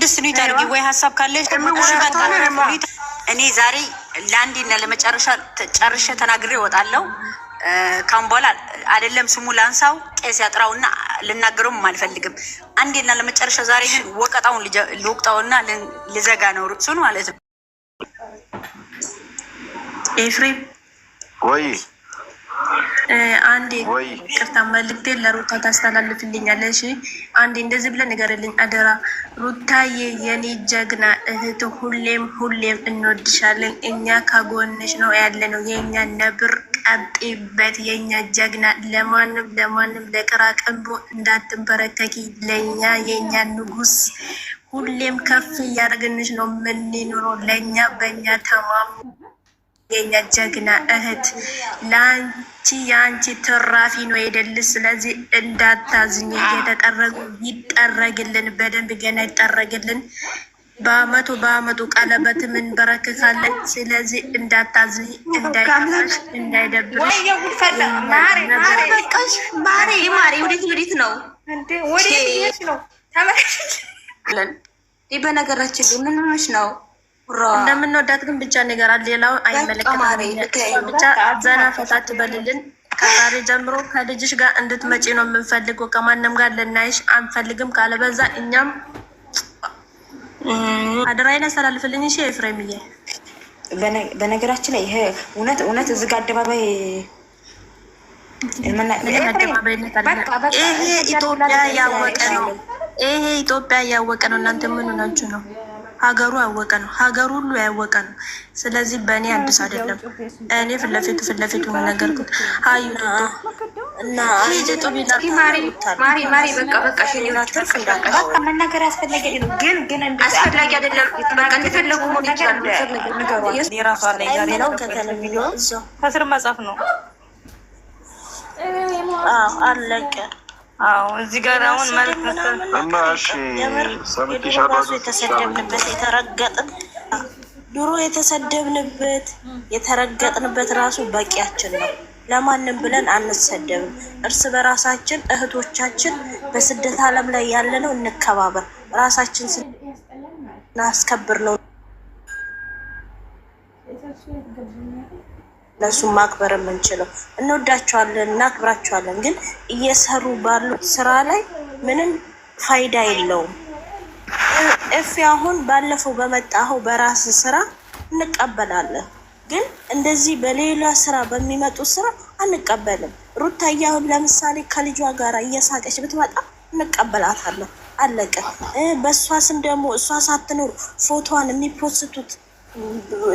ቅድስት ኑይ ታርጊ ወይ ሀሳብ ካለሽ እኔ ዛሬ ለአንዴና ለመጨረሻ ጨርሼ ተናግሬ እወጣለሁ። ካሁን በኋላ አይደለም ስሙ ላንሳው ቄስ ያጥራውና ልናገረውም አልፈልግም። አንዴና ለመጨረሻ ዛሬ ግን ወቀጣውን ልወቅጣውና ልዘጋ ነው ርዕሱን ማለት ነው። ኤፍሬም ወይ አንዴ ቅርታ መልክቴን ለሩታ ታስተላልፍልኛለሽ? አንዴ እንደዚህ ብለን ንገርልኝ አደራ። ሩታዬ የኔ ጀግና እህት ሁሌም እንወድሻለን። እኛ ከጎንሽ ነው ያለ ነው። የኛ ነብር ቀጤበት፣ የኛ ጀግና። ለማንም ለቅራቅንቦ እንዳትንበረከኪ። ለኛ የኛ ንጉስ ሁሌም ከፍ እያደረግንሽ ነው የምንኖረው። ለኛ በእኛ ተማሙ የኛ ጀግና እህት ለአንቺ የአንቺ ትራፊ ነው የደልስ። ስለዚህ እንዳታዝኝ። እየተጠረጉ ይጠረግልን፣ በደንብ ገና ይጠረግልን። በአመቱ ቀለበት ምን በረክካለን። ስለዚህ እንዳታዝኝ፣ እንዳይከፋሽ፣ እንዳይደብርሽ። ወዴት ነው ተመለን? በነገራችን ላይ ምን ሆነሽ ነው? እንደምንወዳት ግን ብቻ ነገራል። ሌላው አይመለከትም። ብቻ ዘና ፈታት በልልን። ከዛሬ ጀምሮ ከልጅሽ ጋር እንድትመጪ ነው የምንፈልገው። ከማንም ጋር ልናይሽ አንፈልግም። ካለበዛ እኛም አደራዬን አስተላልፍልኝ። እሺ ኤፍሬምዬ፣ በነገራችን ላይ ይሄ እውነት እዚህ ጋር አደባባይ ይሄ ኢትዮጵያ ያወቀ ነው። ይሄ ኢትዮጵያ ያወቀ ነው። እናንተ ምን ሆናችሁ ነው? ሀገሩ ያወቀ ነው። ሀገሩ ሁሉ ያወቀ ነው። ስለዚህ በእኔ አዲስ አይደለም። እኔ ፊት ለፊቱ ነገርኩት። ሀዩ እና ማሪ በቃ መናገር አስፈላጊ ግን አስፈላጊ አይደለም። በቃ እንደፈለጉ የራሷ ላይ ዛሬ ነው ከስር መጻፍ ነው። አለቀ። አዎ እዚህ ጋር አሁን ማለት እና እሺ ራሱ የተሰደብንበት የተረገጥን ድሮ የተረገጥንበት ራሱ በቂያችን ነው። ለማንም ብለን አንሰደብም። እርስ በራሳችን እህቶቻችን በስደት ዓለም ላይ ያለነው እንከባበር፣ ራሳችን ስናስከብር ነው እነሱን ማክበር የምንችለው። እንወዳቸዋለን፣ እናክብራቸዋለን። ግን እየሰሩ ባሉት ስራ ላይ ምንም ፋይዳ የለውም። እፍ አሁን ባለፈው በመጣኸው በራስ ስራ እንቀበላለን። ግን እንደዚህ በሌላ ስራ በሚመጡ ስራ አንቀበልም። ሩታዬ አሁን ለምሳሌ ከልጇ ጋር እየሳቀች ብትመጣ እንቀበላታለን። አለቀ። በእሷ ስም ደግሞ እሷ ሳትኖር ፎቶዋን የሚፖስቱት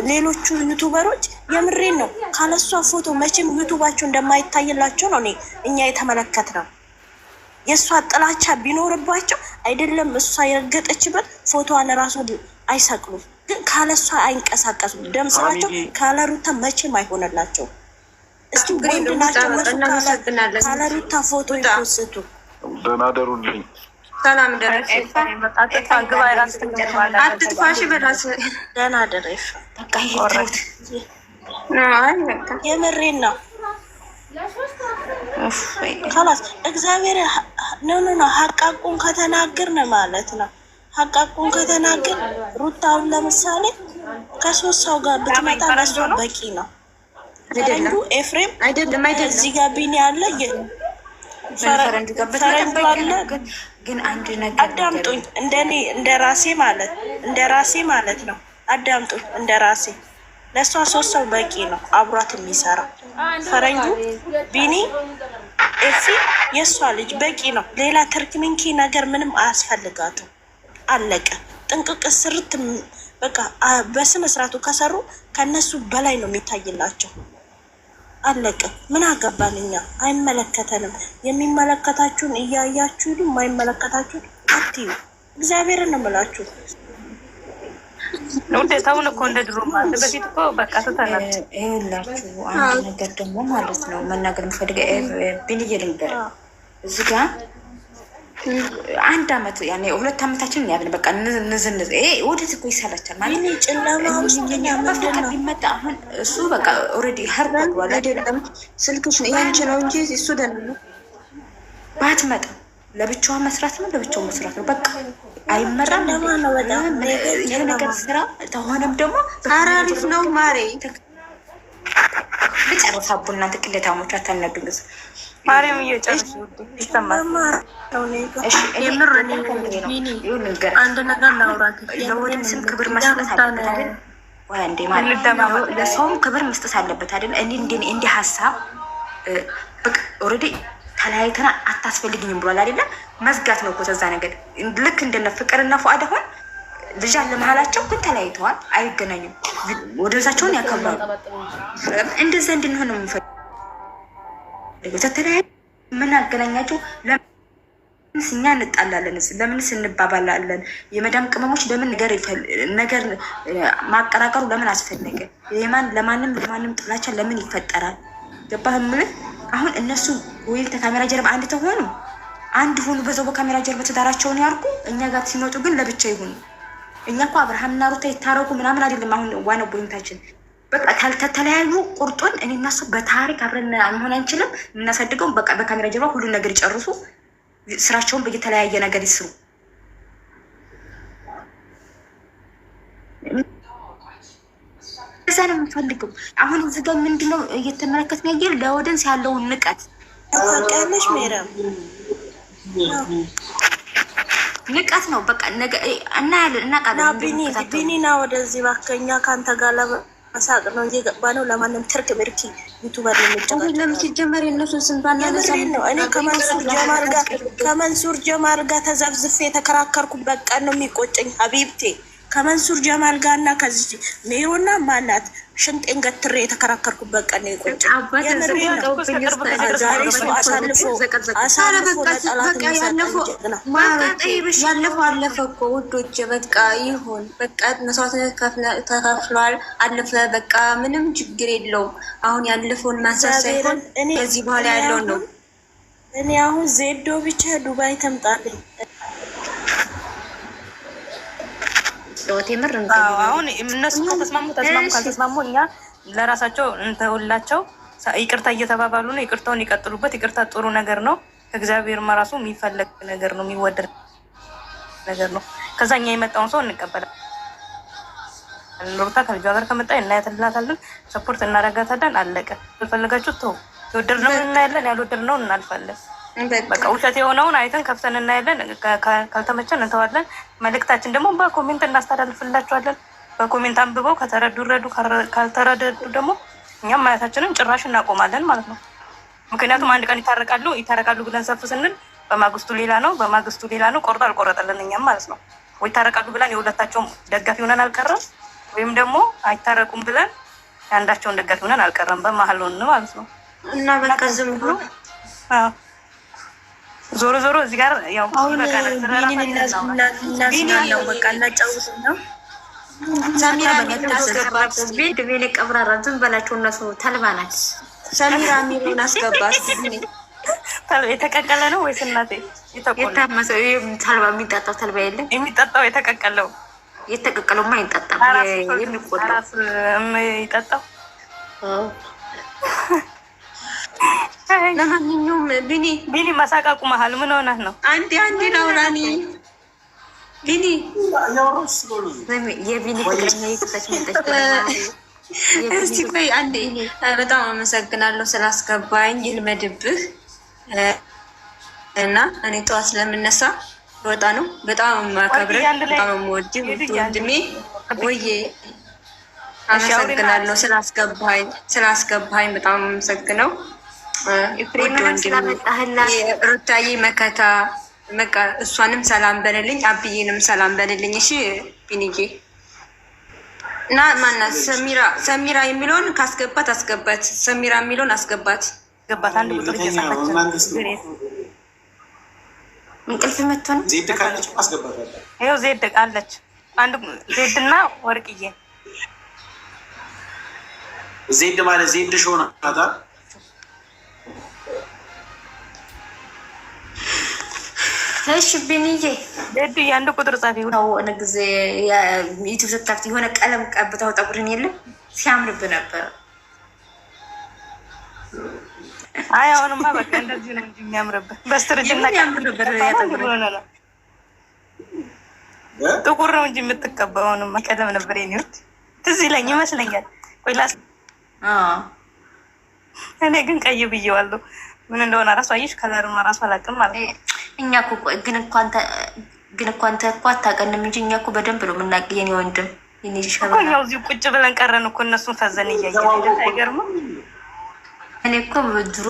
ሌሎቹ ዩቱበሮች የምሬን ነው። ካለሷ ፎቶ መቼም ዩቱባቸው እንደማይታይላቸው ነው እኛ የተመለከትነው። የእሷ ጥላቻ ቢኖርባቸው አይደለም እሷ የረገጠችበት ፎቶዋን ራሱ አይሰቅሉም። ግን ካለሷ አይንቀሳቀሱም። ደም ስራቸው ካለ ሩታ መቼም አይሆንላቸው። እስኪ ወንድ ናቸው እነሱ ካለ ሩታ ፎቶ ይፖስቱ። ደህና ደሩልኝ። ሰላም ደረሽ። አትጥፋሽ በራስ ደህና ደረሽ። የምሬን ነው። خلاص እግዚአብሔር ነው ሀቃቁን ከተናገርን ማለት ነው። ሀቃቁን ከተናገር ሩታውን ለምሳሌ ከሶስት ሰው ጋር ብትመጣ ለሷ በቂ ነው። ፈረንጁ ኤፍሬም አይደለም እዚህ ጋር ቢኒ አለ ፈረንጁ አለ። ግን አንድ ነገር አዳምጡኝ። እንደ ራሴ ማለት ነው። አዳምጡኝ እንደ ራሴ ለሷ ሶስት ሰው በቂ ነው አብሯት የሚሰራ ፈረንጁ ቢኒ ኤፊ የሷ ልጅ በቂ ነው። ሌላ ተርክሚንኪ ነገር ምንም አያስፈልጋትም። አለቀ። ጥንቅቅ ስርት በቃ በስነ ስርዓቱ ከሰሩ ከነሱ በላይ ነው የሚታይላቸው። አለቀ። ምን አገባን እኛ? አይመለከተንም። የሚመለከታችሁን እያያችሁ ሁሉ የማይመለከታችሁን አትዩ። እግዚአብሔርን ነው የምላችሁ። ውዴታውን እኮ እንደ ድሮ ማለት በፊት እኮ በቃ ተተናችሁ። ይኸውላችሁ አንድ ነገር ደግሞ ማለት ነው መናገር የምፈልገው ቢንዬ ልንገር እዚህ ጋር አንድ አመት ያኔ 2 አመታችን ያብን በቃ ንዝንዝ ወደት እኮ ይሰላቻል ማለት ነው። ጨለማ ውስጥ ቢመጣ አሁን እሱ በቃ ኦልሬዲ ሀርጓል አይደለም። ስልክሽ ያንቺ ነው እንጂ እሱ ደህና ነው። ባትመጣ ለብቻዋ መስራት ነው፣ ለብቻው መስራት ነው። በቃ አይመራም። ይህ ነገር ስራ ተሆነም ደግሞ አሪፍ ነው። ማሬ ልጨርስ። አቡ እናንተ ቅሌታሞች አታናዱኝ። ማርያም እየጨረሱ ይሰማል። አንድ ነገር ላውራት። ለወደን ስም ክብር መስጠት አለበት አይደል? ወይ እንዴ ማለት ለሰውም ክብር መስጠት አለበት አይደል? እንዲህ ሀሳብ በቃ ኦልሬዲ ተለያይተና አታስፈልግኝም ብሏል አይደለም? መዝጋት ነው እኮ ተዛ ነገር። ልክ እንደነ ፍቅርና ፉአድ አሁን ልጅ አለ መሀላቸው፣ ግን ተለያይተዋል፣ አይገናኙም። ወደዛቸውን ያከብራሉ። እንደዛ እንድንሆን ነው የምንፈልገው። ተተለያዩ ምን አገናኛቸው? ለምንስ እኛ እንጣላለን? ለምንስ እንባባላለን? የመዳም ቅመሞች ለምን ነገር ማቀራቀሩ ለምን አስፈለገ? ለማንም ጥላቻ ለምን ይፈጠራል? ገባህ የምልህ? አሁን እነሱ ወይም ከካሜራ ጀርባ አንድ ተሆኑ አንድ ሆኑ፣ በዛው በካሜራ ጀርባ ትዳራቸውን ያርጉ። እኛ ጋር ሲመጡ ግን ለብቻ ይሁኑ። እኛ እኮ አብርሃምና ሩታ ይታረቁ ምናምን አይደለም አሁን ዋናው ቦይንታችን። በቃ ካልተለያዩ ቁርጡን እኔ እና እሱ በታሪክ አብረን መሆን አንችልም። የምናሳድገው በቃ በካሜራ ጀርባ ሁሉን ነገር ይጨርሱ፣ ስራቸውን በየተለያየ ነገር ይስሩ። እዛ ነው የምንፈልገው። አሁን እዚህ ጋር ምንድነው እየተመለከትን ያየን ለወደንስ ያለውን ንቀት ታውቂያለሽ ሜራም ንቀት ነው። በቃ እናያለን፣ እናውቃለን። ቢኒና ወደዚህ ባከኛ ከአንተ ጋር ለመሳቅ ነው እንጂ ገባ ነው። ለማንም ትርክ ብርኪ ዩቱበር ለምን ሲጀመር የነሱን ስንባና ነው። እኔ ከመንሱር ጀማል ጋር ተዘብዝፌ የተከራከርኩበት ቀን ነው የሚቆጨኝ ሀቢብቴ። ከመንሱር ጀማል ጋር እና ከዚህ ሜሮና ማናት ሽንጤን ገትሬ የተከራከርኩበት ቀን ነው የቆጨኝ። ዛሬ እሱ ያለፈው አለፈ እኮ ውዶች፣ በቃ ይሁን በቃ መስዋዕትነት ተከፍሏል፣ አለፈ በቃ ምንም ችግር የለውም። አሁን ያለፈውን ማንሳት ሳይሆን ከዚህ በኋላ ያለውን ነው። እኔ አሁን ዜዶ ብቻ ዱባይ ተምጣልኝ። አሁን እነሱ ከተስማሙ ካልተስማሙ እኛ ለራሳቸው እንተውላቸው። ይቅርታ እየተባባሉ ነው። ይቅርታውን ይቀጥሉበት። ይቅርታ ጥሩ ነገር ነው። ከእግዚአብሔር ራሱ የሚፈለግ ነገር ነው፣ የሚወደድ ነገር ነው። ከዛ እኛ የመጣውን ሰው እንቀበላለን። ሩታ ከልጇ ጋር ከመጣ እናያትላታለን፣ ሰፖርት እናረጋታለን። አለቀ። የፈለጋችሁ ተው። የወደድነውን እናያለን፣ ያልወደድነውን እናልፋለን። በቃ ውሸት የሆነውን አይተን ከፍተን እናያለን። ካልተመቸን እንተዋለን። መልእክታችን ደግሞ በኮሜንት እናስተላልፍላቸዋለን። በኮሜንት አንብበው ከተረዱ ረዱ፣ ካልተረዱ ደግሞ እኛም ማየታችንን ጭራሽ እናቆማለን ማለት ነው። ምክንያቱም አንድ ቀን ይታረቃሉ ብለን ሰፍ ስንል በማግስቱ ሌላ ነው። ቆርጦ አልቆረጠልን እኛም ማለት ነው። ወይ ይታረቃሉ ብለን የሁለታቸውም ደጋፊ ሆነን አልቀረም፣ ወይም ደግሞ አይታረቁም ብለን የአንዳቸውን ደጋፊ ሆነን አልቀረም። በመሀል ሆን ማለት ነው እና በቃ ዝም ብሎ ዞሮ እዚህ ጋር ያው አሁን እናዝናናው በቃ እናጫውት ነው። ሰሚራ አስገባት ቤት ቀብራራ ዝም በላቸው። እነሱ ተልባ ናት። ሰሚራ ሚሉን አስገባት። የተቀቀለ ነው ወይስ እናቴ? የታመሰው ተልባ የሚጠጣው ተልባ የለም። የሚጠጣው የተቀቀለውማ አይጠጣም። የሚቆላው የሚጠጣው ለማንኛውም ቢኒ መሳቃቁ መሀል ምን ሆነህ ነው? አንዴ ላውራኒ ቢኒ የቢኒ እስቲ ቆይ አንዴ። በጣም አመሰግናለሁ ስላስገባኝ። ይልመድብህ እና እኔ ጠዋት ስለምነሳ ወጣ ነው። በጣም ማከብረህ በጣም የምወድህ ወንድሜ ወዬ አመሰግናለሁ ስላስገባኝ በጣም አመሰግነው። ሩታዬ መከታ በቃ እሷንም ሰላም በልልኝ፣ አብዬንም ሰላም በልልኝ። እሺ ቢኒዬ እና ማናት ሰሚራ የሚለውን አስገባት። ሰሚራ የሚለውን አስገባት። አንድ ቁጥር እየጻፈች እንቅልፍ መጥቶ ነው። ዜድ ካለች አስገባት። ይኸው ዜድ አለች። አንድ ዜድና ወርቅዬ ዜድ ማለት ዜድ ሾና ታታ እሺ ቢኒዬ ዜድ የአንድ ቁጥር ጻፊ ነው። ጊዜ ዩቲዩብ ስታክት የሆነ ቀለም ቀብተው ጠጉርን የለም ሲያምርብ ነበር። አይ አሁንማ በቃ እንደዚህ ነው እንጂ የሚያምርብህ በስተርጅና ጥቁር ነው እንጂ የምትቀባው። አሁንማ ቀለም ነበር የኔ ትዝ ይለኝ ይመስለኛል። ቆይ ላስ እኔ ግን ቀይ ብዬዋለሁ። ምን እንደሆነ እራሱ አየሽ፣ ከለሩን እራሱ አላውቅም ማለት ነው። እኛ እኮ ግን እኮ አንተ እኮ አታውቀንም እንጂ እኛ እኮ በደንብ ነው የምናውቅ የኔ ወንድም። እኛው እዚሁ ቁጭ ብለን ቀረን እኮ እነሱን ፈዘን እያየን አይገርምም? እኔ እኮ ድሮ